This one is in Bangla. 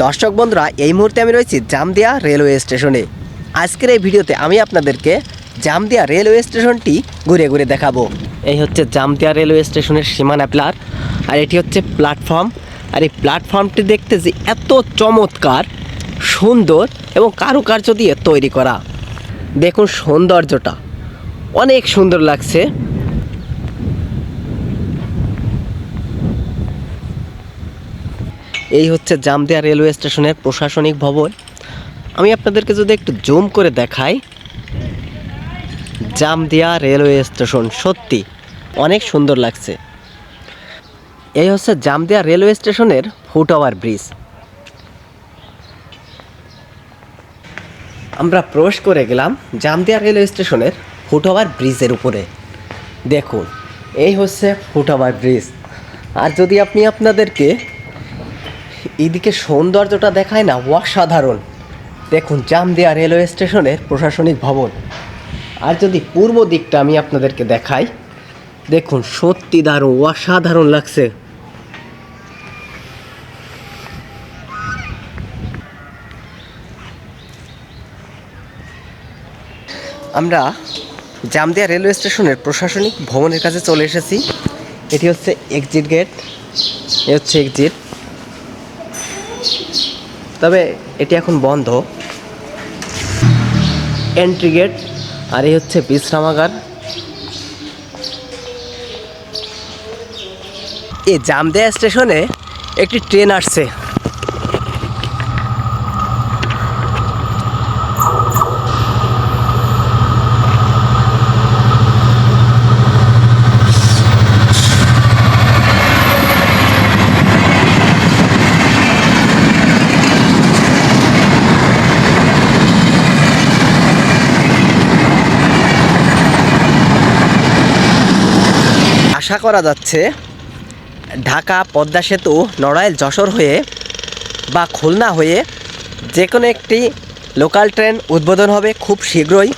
দর্শক বন্ধুরা, এই মুহূর্তে আমি রয়েছি জামদিয়া রেলওয়ে স্টেশনে। আজকের এই ভিডিওতে আমি আপনাদেরকে জামদিয়া রেলওয়ে স্টেশনটি ঘুরে ঘুরে দেখাবো। এই হচ্ছে জামদিয়া রেলওয়ে স্টেশনের সীমানা পিলার, আর এটি হচ্ছে প্ল্যাটফর্ম। আর এই প্ল্যাটফর্মটি দেখতে যে এত চমৎকার, সুন্দর এবং কারুকার্য দিয়ে তৈরি করা। দেখুন সৌন্দর্যটা অনেক সুন্দর লাগছে। এই হচ্ছে জামদিয়া রেলওয়ে স্টেশনের প্রশাসনিক ভবন। আমি আপনাদেরকে যদি একটু জুম করে দেখাই, জামদিয়া রেলওয়ে স্টেশন সত্যি অনেক সুন্দর লাগছে। এই হচ্ছে জামদিয়া রেলওয়ে স্টেশনের ফুটওভার ব্রিজ। আমরা প্রবেশ করে গেলাম জামদিয়া রেলওয়ে স্টেশনের ফুটওভার ব্রিজের উপরে। দেখুন এই হচ্ছে ফুটওভার ব্রিজ। আর যদি আপনি আপনাদেরকে এদিকে সৌন্দর্যটা দেখায় না, অসাধারণ। দেখুন জামদিয়া রেলওয়ে স্টেশনের প্রশাসনিক ভবন। আর যদি পূর্ব দিকটা আমি আপনাদেরকে দেখাই, দেখুন সত্যি দারুণ, অসাধারণ লাগছে। আমরা জামদিয়া রেলওয়ে স্টেশনের প্রশাসনিক ভবনের কাছে চলে এসেছি। এটি হচ্ছে এক্সিট গেট, এ হচ্ছে এক্সিট, তবে এটি এখন বন্ধ। এন্ট্রি গেট, আর এই হচ্ছে বিশ্রামাগার। এই জামদিয়া স্টেশনে একটি ট্রেন আসছে। আশা করা যাচ্ছে ঢাকা পদ্মা সেতু নড়াইল যশোর হয়ে বা খুলনা হয়ে যে কোনো একটি লোকাল ট্রেন উদ্বোধন হবে খুব শীঘ্রই।